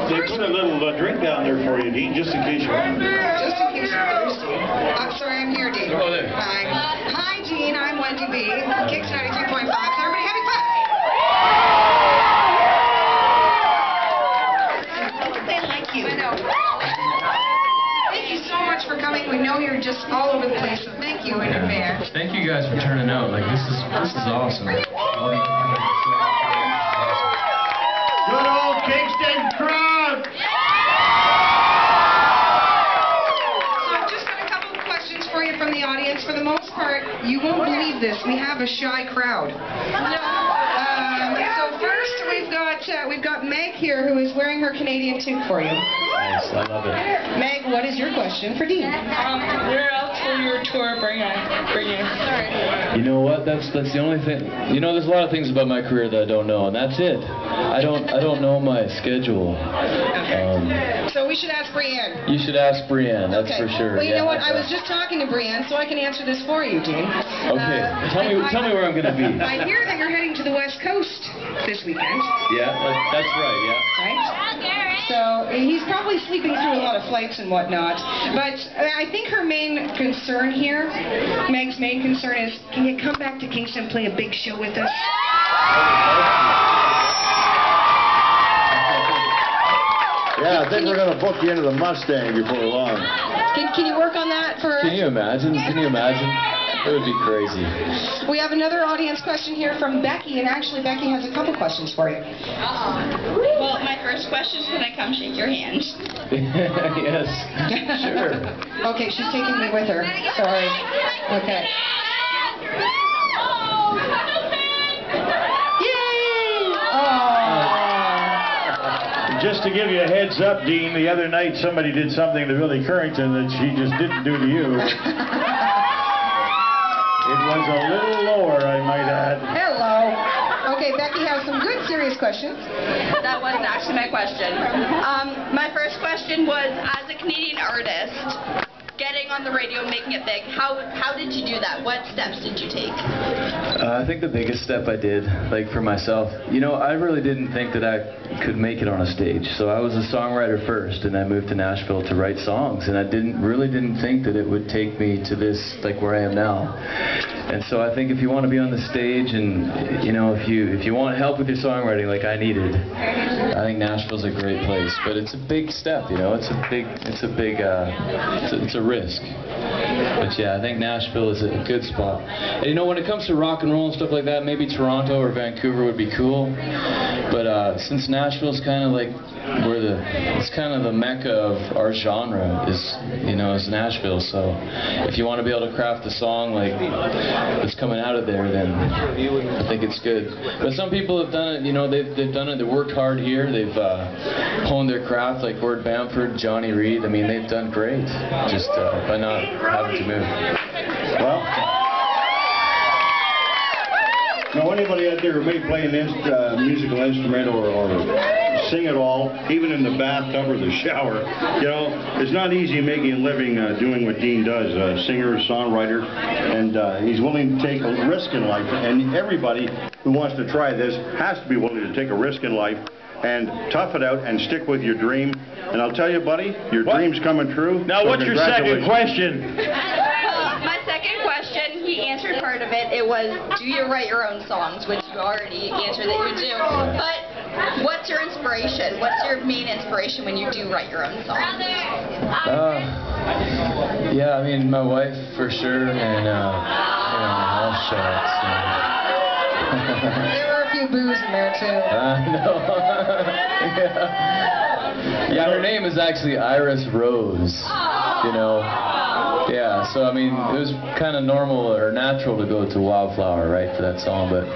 They put a little drink down there for you, Dean, just in case you're hungry. Just in case you're thirsty. I'm sorry, I'm here, Dean. Oh, there. Hi. Hi, Dean. I'm Wendy B. Kicks 93.5. So everybody having fun? They like you. I know. Thank you so much for coming. We know you're just all over the place, so thank you in advance. Thank you guys for turning out. Like, this is awesome. Good old Kingston crowd! So I've just got a couple of questions for you from the audience. For the most part, you won't believe this. We have a shy crowd. So first, we've got Meg here, who is wearing her Canadian toque for you. Nice, I love it. Meg, what is your question for Dean? Where else will your tour bring you? You know what? That's the only thing. You know, there's a lot of things about my career that I don't know, and that's it. I don't know my schedule. So we should ask Brienne. You should ask Brienne. That's for sure. Well, you know what? I was just talking to Brienne, so I can answer this for you, Dean. Okay. Tell me where I'm going to be. I hear that you're heading to the West Coast this weekend. Yeah, that's right. Yeah. Right? So he's probably sleeping through a lot of flights and whatnot. But I think her main concern here, Meg's main concern is, can you come back to Kingston and play a big show with us? Yeah, I think we're going to book you into the Mustang before long. Can you work on that for... Can you imagine? Can you imagine? It would be crazy. We have another audience question here from Becky, and actually Becky has a couple questions for you. Well, my first question is, can I come shake your hand? Yes, sure. Okay, she's taking me with her. Sorry. Okay. Yay! Oh. Just to give you a heads up, Dean, the other night somebody did something to Billy Currington that she just didn't do to you. It was a little lower, I might add. Hello. Okay, Becky has some good serious questions. That wasn't actually my question. My first question was, as a Canadian artist, getting on the radio, making it big, how did you do that? What steps did you take? I think the biggest step I did, like for myself, you know, I really didn't think that I could make it on a stage. So I was a songwriter first, and I moved to Nashville to write songs, and I really didn't think that it would take me to this, like where I am now. And so I think if you want to be on the stage, and you know, if you want help with your songwriting, like I needed, I think Nashville's a great place. But it's a big step, you know. It's a risk. But yeah, I think Nashville is a good spot. And you know, when it comes to rock and roll and stuff like that, maybe Toronto or Vancouver would be cool. But since Nashville's kind of like it's kind of the mecca of our genre is Nashville. So if you want to be able to craft a song like that's coming out of there, then I think it's good. But some people have done it. You know, they've done it. They worked hard here. They've honed their craft, like Gord Bamford, Johnny Reed. I mean, they've done great just by not having to move. Well, now anybody out there who may play a musical instrument or sing at all, even in the bathtub or the shower, you know, it's not easy making a living doing what Dean does, singer, songwriter, and he's willing to take a risk in life, and everybody who wants to try this has to be willing to take a risk in life and tough it out and stick with your dream. And I'll tell you, buddy, your dream's coming true. Now, so what's your second question? My second question, he answered part of it. It was, do you write your own songs, which you already answered that you do. But what's your inspiration? What's your main inspiration when you do write your own songs? Yeah, I mean, my wife for sure, and all shots. There were a few boos in there too. I know. Yeah, her name is actually Iris Rose. You know. Yeah, so I mean, it was kind of normal or natural to go to Wildflower, right, for that song. But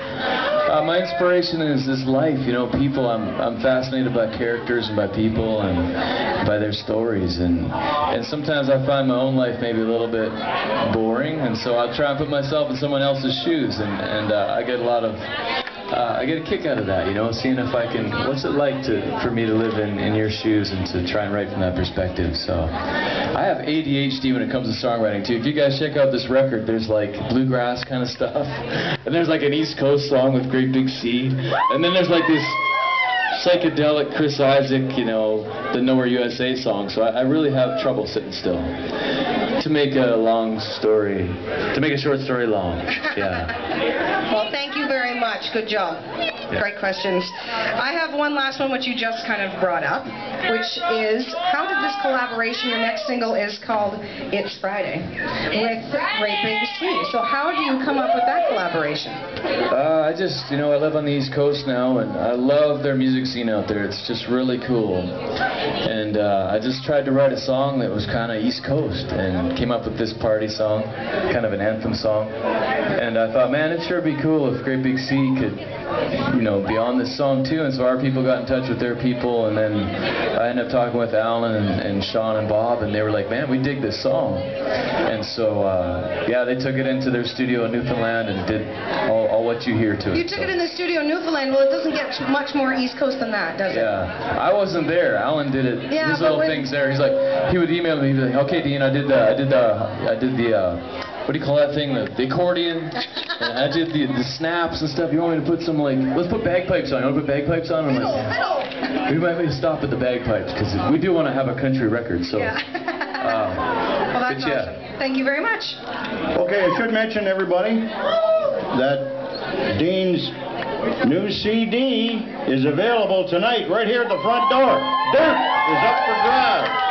my inspiration is this life, you know, people. I'm fascinated by characters and by people and by their stories, and sometimes I find my own life maybe a little bit boring, and so I'll try and put myself in someone else's shoes, and I get a lot of. I get a kick out of that, you know, seeing if I can, what's it like for me to live in your shoes and to try and write from that perspective. So I have ADHD when it comes to songwriting too. If you guys check out this record, there's like bluegrass kind of stuff, and there's like an East Coast song with Great Big Sea, and then there's like this psychedelic Chris Isaac, you know, the Nowhere USA song. So I really have trouble sitting still. To make a short story long. Yeah. Well, thank you very much. Good job. Great questions. I have one last one which you just kind of brought up, which is, how did this collaboration, your next single is called It's Friday, with Great Big Sea. So how do you come up with that collaboration? I just, you know, I live on the East Coast now, and I love their music scene out there. It's just really cool. And I just tried to write a song that was kind of East Coast, and came up with this party song, kind of an anthem song. And I thought, man, it'd sure be cool if Great Big Sea could, you know, be on this song too. And so our people got in touch with their people, and then I ended up talking with Alan and Sean and Bob, and they were like, man, we dig this song. And so, yeah, they took it into their studio in Newfoundland and did all what you hear to it. You took it in the studio in Newfoundland. Well, it doesn't get much more East Coast than that, does it? Yeah, I wasn't there. Alan did it. Yeah, his little things there. He's like, he would email me. He'd be like, okay, Dean, I did the what do you call that thing? The accordion. And I did the snaps and stuff. You want me to put some, like, let's put bagpipes on. You want to put bagpipes on? I'm like, we might need to stop at the bagpipes because we do want to have a country record. So. Yeah. Well, that's awesome. Thank you very much. Okay, I should mention, everybody, that Dean's new CD is available tonight right here at the front door. Dirt is up for grabs.